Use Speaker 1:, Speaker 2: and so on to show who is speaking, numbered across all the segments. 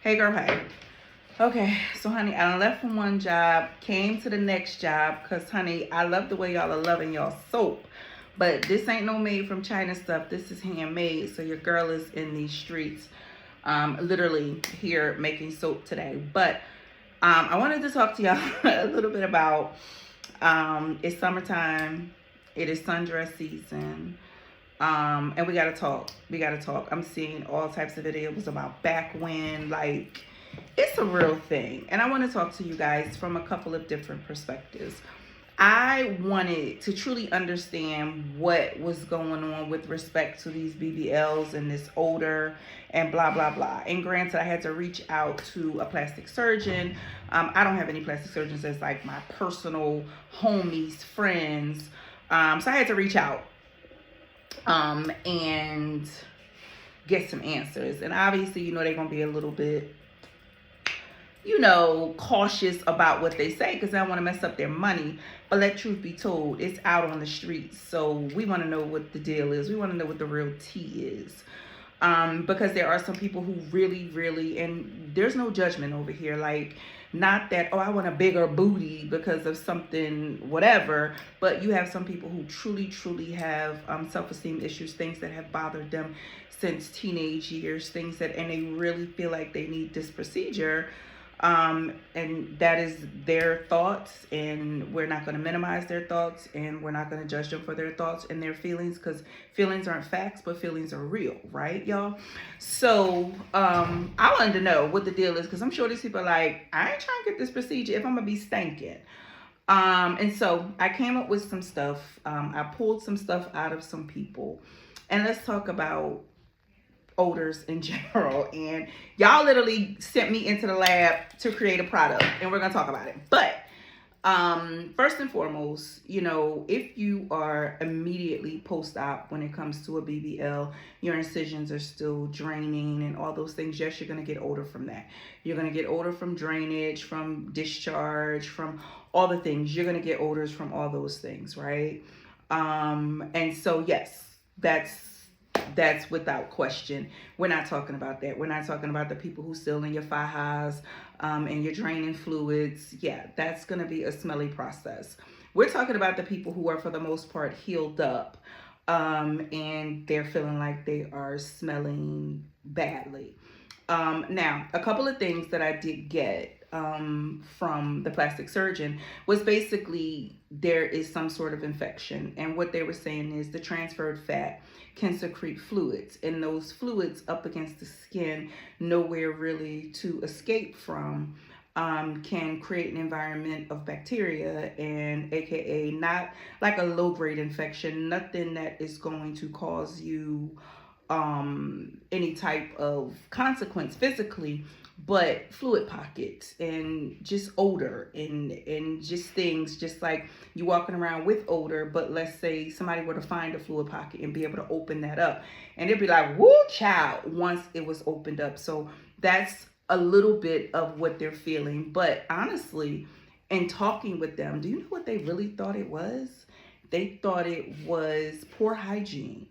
Speaker 1: Hey girl, hey. Okay, so honey, I done left from one job, came to the next job, cause honey, I love the way y'all are loving y'all soap. But this ain't no made from China stuff. This is handmade. So your girl is in these streets, literally here making soap today. But I wanted to talk to y'all a little bit about it's summertime, it is sundress season. And we gotta talk. We gotta talk. I'm seeing all types of videos about backwind, like it's a real thing. And I want to talk to you guys from a couple of different perspectives. I wanted to truly understand what was going on with respect to these BBLs and this odor and blah, blah, blah. And granted, I had to reach out to a plastic surgeon. I don't have any plastic surgeons as like my personal homies, friends. So I had to reach out and get some answers. And obviously, they're going to be a little bit cautious about what they say because they don't want to mess up their money. But let truth be told, it's out on the streets. So we want to know what the deal is. We want to know what the real tea is. Because there are some people who really, really, and there's no judgment over here. Like, not that, oh, I want a bigger booty because of something, whatever. But you have some people who truly, truly have self-esteem issues, things that have bothered them since teenage years, and they really feel like they need this procedure. And that is their thoughts, and we're not going to minimize their thoughts, and we're not going to judge them for their thoughts and their feelings, because feelings aren't facts, but feelings are real, right, y'all? So I wanted to know what the deal is, because I'm sure these people are like, I ain't trying to get this procedure if I'm gonna be stanking. And so I came up with some stuff. I pulled some stuff out of some people, and let's talk about odors in general. And y'all literally sent me into the lab to create a product, and we're gonna talk about it. But first and foremost, if you are immediately post-op when it comes to a BBL, your incisions are still draining and all those things, yes, you're gonna get odor from that. You're gonna get odor from drainage, from discharge, from all the things. You're gonna get odors from all those things, right? And so yes, that's without question. We're not talking about that. We're not talking about the people who still in your fajas and you're draining fluids. Yeah, that's going to be a smelly process. We're talking about the people who are, for the most part, healed up and they're feeling like they are smelling badly. Now, a couple of things that I did get from the plastic surgeon was basically there is some sort of infection. And what they were saying is the transferred fat can secrete fluids, and those fluids up against the skin, nowhere really to escape from, can create an environment of bacteria, and aka not like a low grade infection, nothing that is going to cause you any type of consequence physically, but fluid pockets and just odor and just things, just like you walking around with odor, but let's say somebody were to find a fluid pocket and be able to open that up, and it'd be like, woo child, once it was opened up. So that's a little bit of what they're feeling. But honestly, in talking with them, do you know what they really thought it was? They thought it was poor hygiene.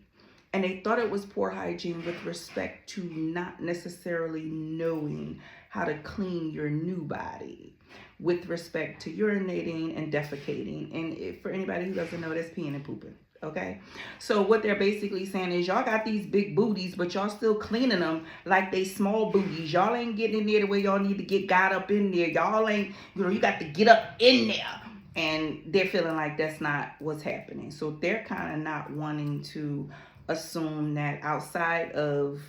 Speaker 1: And they thought it was poor hygiene with respect to not necessarily knowing how to clean your new body with respect to urinating and defecating. And for anybody who doesn't know, that's peeing and pooping. Okay, so what they're basically saying is y'all got these big booties, but y'all still cleaning them like they small booties. Y'all ain't getting in there the way y'all need to get got up in there. Y'all ain't, you got to get up in there. And they're feeling like that's not what's happening. So they're kind of not wanting to assume that outside of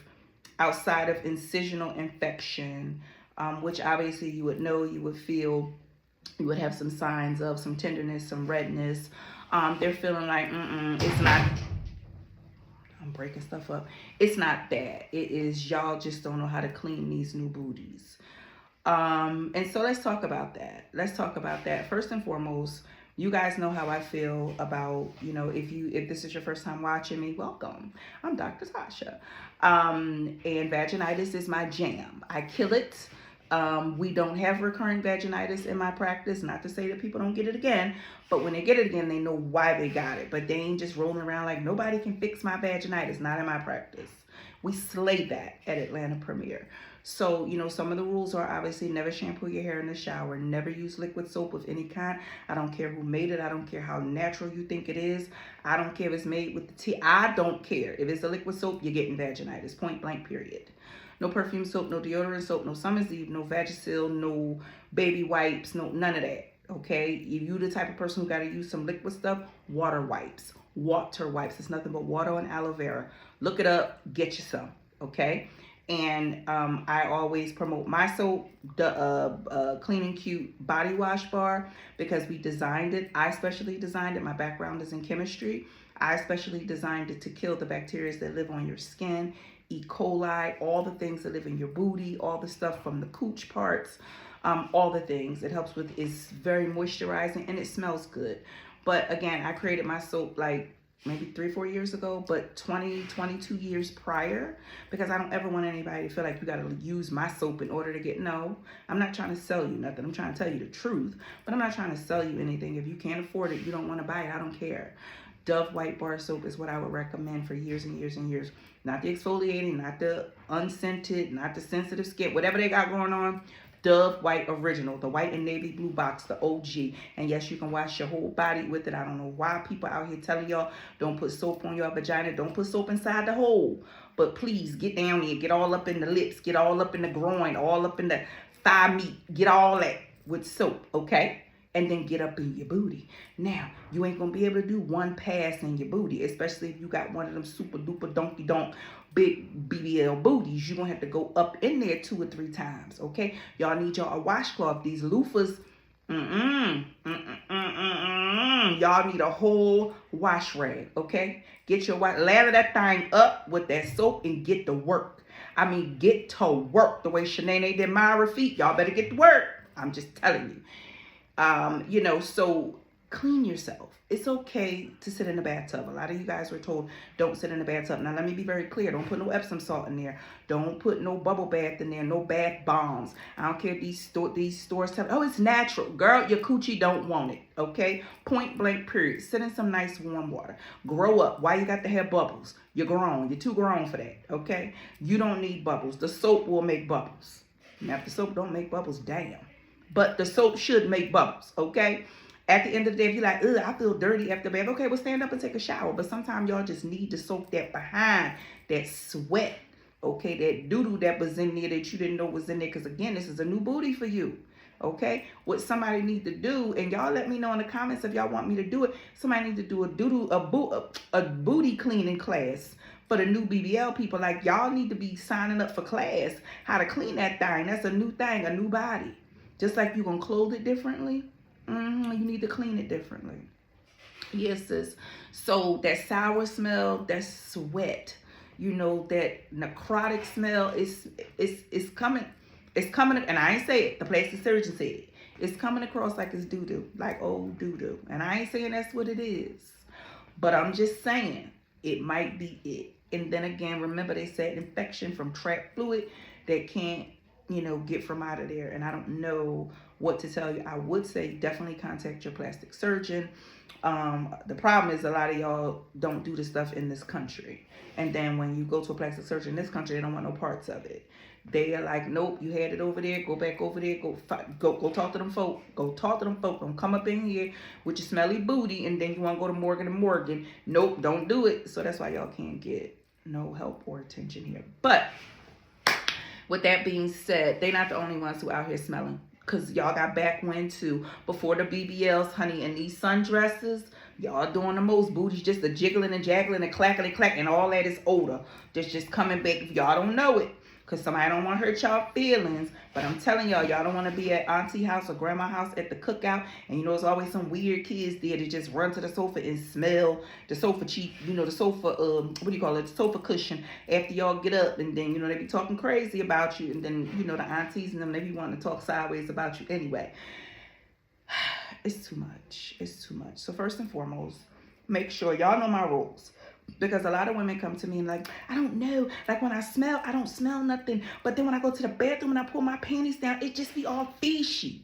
Speaker 1: incisional infection, which obviously you would know, you would feel, you would have some signs of some tenderness, some redness. They're feeling like, it's not, I'm breaking stuff up. It's not that. It is y'all just don't know how to clean these new booties. And so let's talk about that. First and foremost, you guys know how I feel about, if this is your first time watching me, welcome. I'm Dr. Tasha. And vaginitis is my jam. I kill it. We don't have recurring vaginitis in my practice. Not to say that people don't get it again, but when they get it again, they know why they got it. But they ain't just rolling around like nobody can fix my vaginitis. Not in my practice. We slay that at Atlanta Premier. So, some of the rules are obviously never shampoo your hair in the shower, never use liquid soap of any kind. I don't care who made it. I don't care how natural you think it is. I don't care if it's made with the tea. I don't care. If it's a liquid soap, you're getting vaginitis, point blank, period. No perfume soap, no deodorant soap, no Summer's Eve, no Vagisil, no baby wipes, no none of that. Okay, if you the type of person who got to use some liquid stuff, water wipes. Water wipes. It's nothing but water and aloe vera. Look it up. Get you some. Okay. And I always promote my soap, the Clean and Cute body wash bar, because we designed it. I specially designed it. My background is in chemistry. I specially designed it to kill the bacteria that live on your skin, E. coli, all the things that live in your booty, all the stuff from the cooch parts, all the things. It helps with, it's very moisturizing and it smells good. But again, I created my soap like maybe 3-4 years ago, but 22 years prior, because I don't ever want anybody to feel like you got to use my soap in order to get, no, I'm not trying to sell you nothing. I'm trying to tell you the truth, but I'm not trying to sell you anything. If you can't afford it, you don't want to buy it, I don't care. Dove White Bar Soap is what I would recommend for years and years and years. Not the exfoliating, not the unscented, not the sensitive skin, whatever they got going on. Dove White Original, the white and navy blue box, the OG. And yes, you can wash your whole body with it. I don't know why people out here telling y'all don't put soap on your vagina. Don't put soap inside the hole. But please get down there, get all up in the lips, get all up in the groin, all up in the thigh meat. Get all that with soap, okay? And then get up in your booty. Now, you ain't gonna be able to do one pass in your booty, especially if you got one of them super duper donkey donk big BBL booties. You're gonna have to go up in there 2 or 3 times, okay? Y'all need y'all a washcloth. These loofahs, y'all need a whole wash rag, okay? Get your lather that thing up with that soap and get to work. I mean, get to work. The way Shanae did Myra feet, y'all better get to work. I'm just telling you. So clean yourself. It's okay to sit in the bathtub. A lot of you guys were told don't sit in the bathtub. Now let me be very clear. Don't put no Epsom salt in there. Don't put no bubble bath in there. No bath bombs. I don't care if these stores tell, oh, it's natural. Girl, your coochie don't want it. Okay? Point blank period. Sit in some nice warm water. Grow up. Why you got to have bubbles? You're grown. You're too grown for that. Okay? You don't need bubbles. The soap will make bubbles. Now if the soap don't make bubbles, damn. But the soap should make bubbles, okay? At the end of the day, if you're like, ugh, I feel dirty after bath, okay, well, stand up and take a shower. But sometimes y'all just need to soak that behind, that sweat, okay, that doo-doo that was in there that you didn't know was in there. Because, again, this is a new booty for you, okay? What somebody need to do, and y'all let me know in the comments if y'all want me to do it. Somebody need to do a booty cleaning class for the new BBL people. Like, y'all need to be signing up for class, how to clean that thing. That's a new thing, a new body. Just like you're going to clothe it differently, you need to clean it differently. Yes, sis. So that sour smell, that sweat, that necrotic smell is coming. It's coming, and I ain't say it. The plastic surgeon said it. It's coming across like it's doo-doo, like old doo-doo. And I ain't saying that's what it is. But I'm just saying it might be it. And then again, remember they said infection from trapped fluid that can't get from out of there. And I don't know what to tell you. I would say definitely contact your plastic surgeon. The problem is a lot of y'all don't do this stuff in this country. And then when you go to a plastic surgeon in this country, they don't want no parts of it. They are like, nope, you had it over there. Go back over there. Go talk to them folk. Go talk to them folk. Don't come up in here with your smelly booty and then you want to go to Morgan and Morgan. Nope, don't do it. So that's why y'all can't get no help or attention here. But with that being said, they're not the only ones who out here smelling. Because y'all got backwind too. Before the BBLs, honey, and these sundresses, y'all doing the most. Booties just a jiggling and jaggling and clackling clack. And all that is odor. That's just coming back if y'all don't know it. Because somebody don't want to hurt y'all feelings. But I'm telling y'all don't want to be at auntie house or grandma house at the cookout. And there's always some weird kids there that just run to the sofa and smell the sofa cheap. The sofa, the sofa cushion after y'all get up. And then, they be talking crazy about you. And then, the aunties and them, they be wanting to talk sideways about you anyway. It's too much. It's too much. So first and foremost, make sure y'all know my rules. Because a lot of women come to me and like, I don't know. Like when I smell, I don't smell nothing. But then when I go to the bathroom and I pull my panties down, it just be all fishy.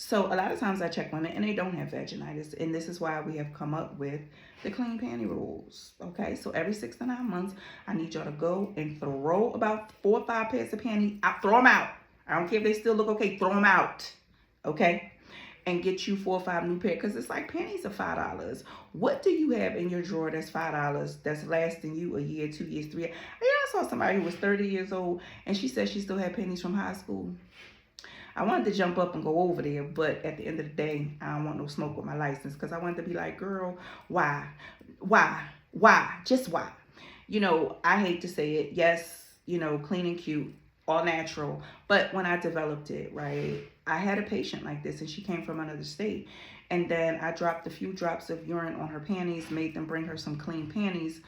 Speaker 1: So a lot of times I check women and they don't have vaginitis, and this is why we have come up with the clean panty rules. Okay, so every 6 to 9 months, I need y'all to go and throw about 4 or 5 pairs of panties out. Throw them out. I don't care if they still look okay. Throw them out. Okay, and get you 4 or 5 new pairs, because it's like panties are $5. What do you have in your drawer that's $5 that's lasting you a year, 2 years, 3 years? I saw somebody who was 30 years old and she said she still had panties from high school. I wanted to jump up and go over there, but at the end of the day, I don't want no smoke with my license, because I wanted to be like, girl, why? Just why? I hate to say it. Yes, clean and cute, all natural. But when I developed it, right, I had a patient like this, and she came from another state. And then I dropped a few drops of urine on her panties, made them bring her some clean panties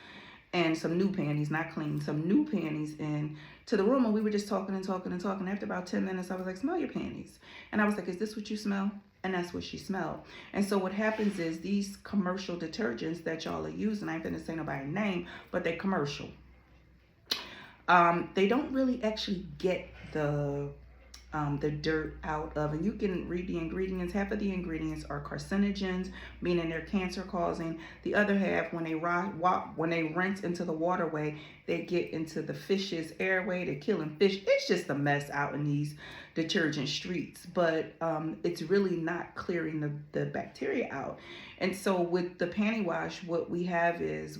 Speaker 1: and some new panties, not clean, some new panties in to the room. And we were just talking and talking and talking. After about 10 minutes, I was like, smell your panties. And I was like, is this what you smell? And that's what she smelled. And so what happens is these commercial detergents that y'all are using, I ain't gonna say nobody's name, but they're commercial. They don't really actually get the dirt out of, and you can read the ingredients. Half of the ingredients are carcinogens, meaning they're cancer causing. The other half, when they rinse into the waterway, they get into the fish's airway. They're killing fish. It's just a mess out in these detergent streets, but it's really not clearing the bacteria out. And so with the panty wash, what we have is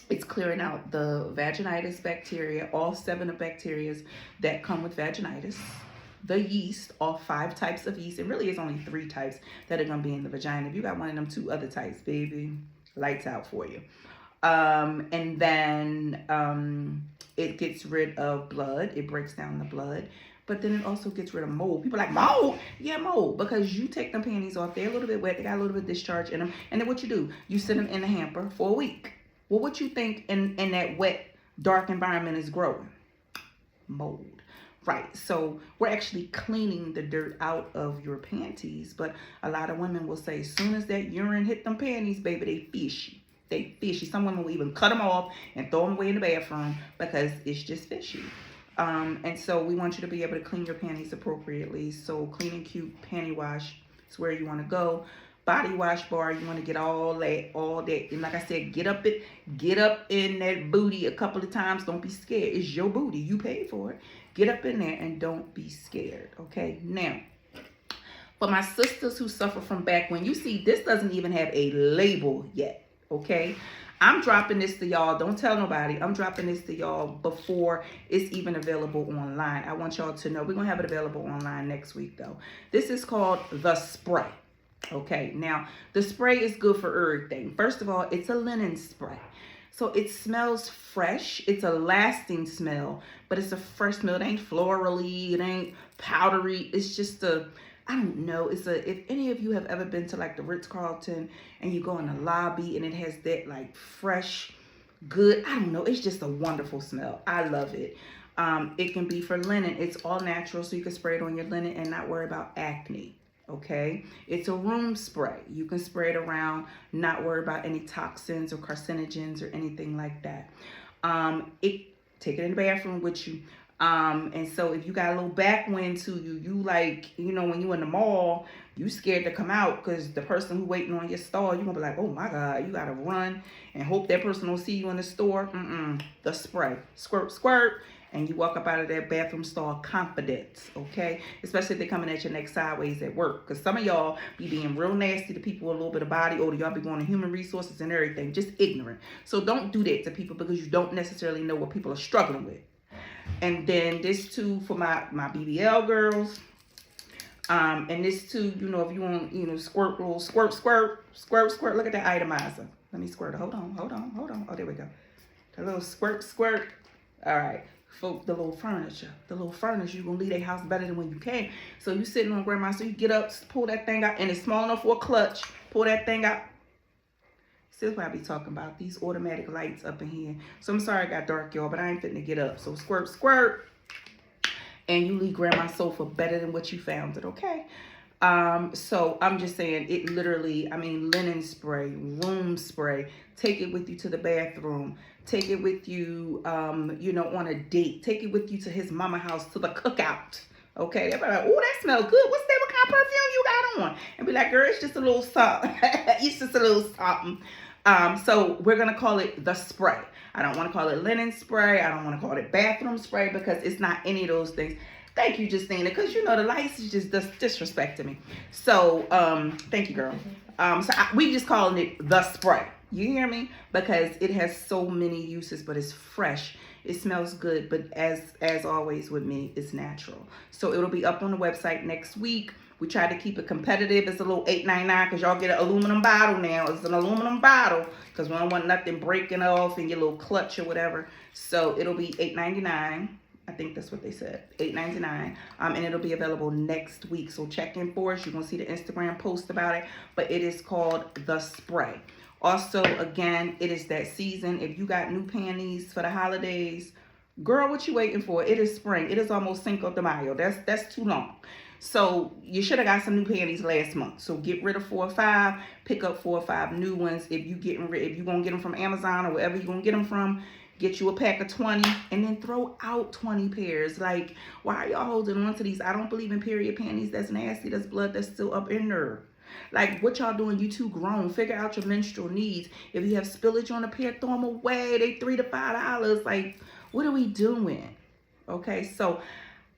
Speaker 1: it's clearing out the vaginitis bacteria, all 7 of bacterias that come with vaginitis, the yeast, all 5 types of yeast. It really is only 3 types that are going to be in the vagina. If you got one of them 2 other types, baby, lights out for you. And then it gets rid of blood. It breaks down the blood. But then it also gets rid of mold. People are like, mold? Yeah, mold. Because you take them panties off. They're a little bit wet. They got a little bit of discharge in them. And then what you do? You sit them in the hamper for a week. Well, what you think in that wet, dark environment is growing? Mold. Right. So we're actually cleaning the dirt out of your panties. But a lot of women will say, as soon as that urine hit them panties, baby, they fishy. They fishy. Some women will even cut them off and throw them away in the bathroom because it's just fishy. And so we want you to be able to clean your panties appropriately. So Clean and Cute Panty Wash is where you want to go. Body wash bar, you want to get all that. And like I said, get up in that booty a couple of times. Don't be scared. It's your booty. You paid for it. Get up in there and don't be scared. Okay. Now, for my sisters who suffer from backwind, you see, this doesn't even have a label yet. Okay. I'm dropping this to y'all. Don't tell nobody. I'm dropping this to y'all before it's even available online. I want y'all to know we're going to have it available online next week, though. This is called the spray. Okay, now the spray is good for everything. First of all, it's a linen spray. So it smells fresh. It's a lasting smell, but it's a fresh smell. It ain't florally, it ain't powdery. It's just I don't know. If any of you have ever been to like the Ritz-Carlton and you go in the lobby and it has that like fresh, good, I don't know. It's just a wonderful smell. I love it. It can be for linen. It's all natural, so you can spray it on your linen and not worry about acne. Okay, it's a room spray. You can spray it around, not worry about any toxins or carcinogens or anything like that. Take it in the bathroom with you. And so if you got a little backwind to you, you like, when you in the mall, you scared to come out because the person who waiting on your stall, you're gonna be like, oh my God, you gotta run and hope that person don't see you in the store. The spray, squirt, squirt. And you walk up out of that bathroom stall confident, okay? Especially if they're coming at your neck sideways at work. Because some of y'all be being real nasty to people with a little bit of body odor. Y'all be going to human resources and everything, just ignorant. So don't do that to people because you don't necessarily know what people are struggling with. And then this too for my BBL girls. And this too, if you want, squirt, little squirt, squirt, squirt, squirt. Look at that itomizer. Let me squirt it. Hold on. Oh, there we go. The little squirt, squirt. All right. For the little furniture, you're going to leave their house better than when you came. So you sitting on grandma, so you get up, pull that thing out, and it's small enough for a clutch. Pull that thing out. See, that's what I be talking about, these automatic lights up in here. So I'm sorry I got dark, y'all, but I ain't fitting to get up. So squirt, squirt. And you leave grandma's sofa better than what you found it, okay? So I'm just saying, it literally, linen spray, room spray. Take it with you to the bathroom. Take it with you, on a date. Take it with you to his mama house, to the cookout. Okay, they're like, oh, that smells good. What's that? What kind of perfume you got on? And be like, girl, it's just a little something. It's just a little something. So we're gonna call it the spray. I don't want to call it linen spray. I don't want to call it bathroom spray because it's not any of those things. Thank you, Justina, because you know the lights is just disrespecting me. So thank you, girl. We just calling it the spray. You hear me? Because it has so many uses, but it's fresh. It smells good, but as always with me, it's natural. So it'll be up on the website next week. We try to keep it competitive. It's a little $8.99 because y'all get an aluminum bottle now. It's an aluminum bottle because we don't want nothing breaking off in your little clutch or whatever. So it'll be $8.99. I think that's what they said, $8.99, and it'll be available next week. So check in for us. You're gonna see the Instagram post about it, but it is called the spray. Also, again, it is that season. If you got new panties for the holidays, girl, what you waiting for? It is spring. It is almost Cinco de Mayo. That's too long. So you should have got some new panties last month. So get rid of 4 or 5, pick up 4 or 5 new ones. If you're gonna get them from Amazon or wherever you're gonna get them from, get you a pack of 20 and then throw out 20 pairs. Like, why are y'all holding on to these? I don't believe in period panties. That's nasty. That's blood that's still up in there. Like, what y'all doing? You too grown. Figure out your menstrual needs. If you have spillage on a pair, throw them away. They $3 to $5. Like, what are we doing? Okay, so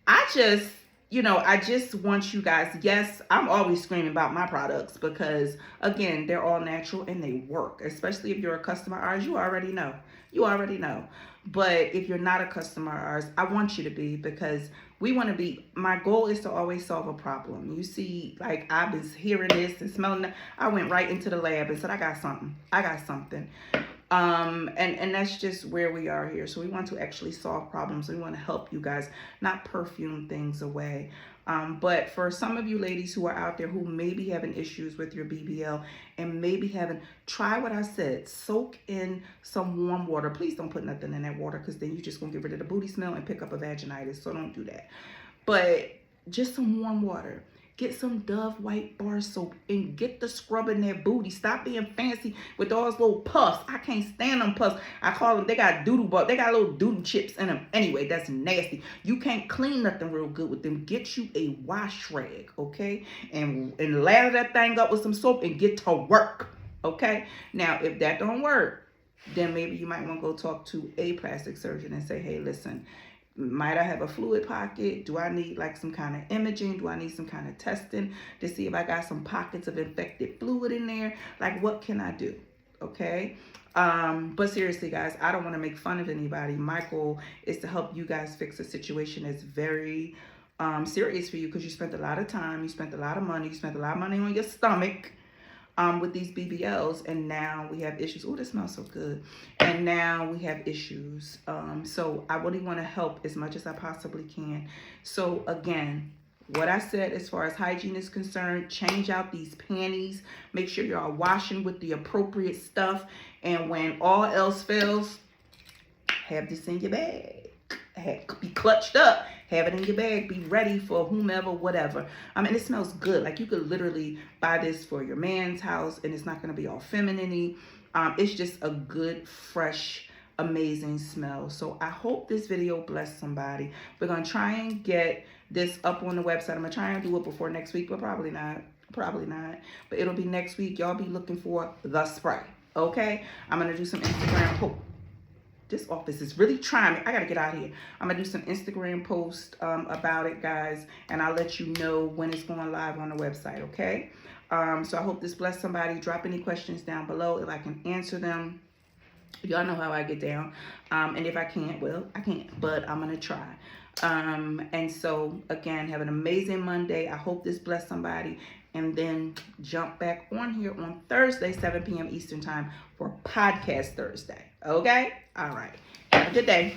Speaker 1: I just want you guys, yes, I'm always screaming about my products because, again, they're all natural and they work. Especially if you're a customer of ours, you already know. You already know. But if you're not a customer of ours, I want you to be because we want to be, my goal is to always solve a problem. You see, like I was hearing this and smelling that. I went right into the lab and said, I got something. And that's just where we are here. So we want to actually solve problems. We want to help you guys, not perfume things away. But for some of you ladies who are out there who may be having issues with your BBL and maybe try what I said, soak in some warm water. Please don't put nothing in that water because then you're just going to get rid of the booty smell and pick up a vaginitis. So don't do that. But just some warm water. Get some Dove white bar soap and get the scrub in that booty. Stop being fancy with all those little puffs. I can't stand them puffs. I call them, they got doodle, but they got little doodle chips in them. Anyway, that's nasty. You can't clean nothing real good with them. Get you a wash rag, okay? And lather that thing up with some soap and get to work, okay? Now, if that don't work, then maybe you might want to go talk to a plastic surgeon and say, hey, listen, might I have a fluid pocket? Do I need like some kind of imaging? Do I need some kind of testing to see if I got some pockets of infected fluid in there? Like, what can I do? Okay. But seriously, guys, I don't want to make fun of anybody. My goal is to help you guys fix a situation that's very serious for you because you spent a lot of time, you spent a lot of money, you spent a lot of money on your stomach with these BBLs, and now we have issues. Oh, that smells so good. And now we have issues. So I really want to help as much as I possibly can. So again, what I said as far as hygiene is concerned, change out these panties. Make sure you are washing with the appropriate stuff. And when all else fails, have this in your bag. Be clutched up. Have it in your bag. Be ready for whomever, whatever. I mean, it smells good. Like, you could literally buy this for your man's house, and it's not going to be all feminine-y. It's just a good, fresh, amazing smell. So I hope this video blessed somebody. We're going to try and get this up on the website. I'm going to try and do it before next week, but probably not. Probably not. But it'll be next week. Y'all be looking for the spray. Okay? I'm going to do some Instagram. This office is really trying me. I gotta get out of here. I'm gonna do some Instagram posts about it, guys, and I'll let you know when it's going live on the website, okay? So I hope this blessed somebody. Drop any questions down below if I can answer them. Y'all know how I get down. And if I can't, well, I can't, but I'm gonna try. And so, again, have an amazing Monday. I hope this blessed somebody. And then jump back on here on Thursday, 7 p.m. Eastern Time for Podcast Thursday. Okay? All right. Have a good day.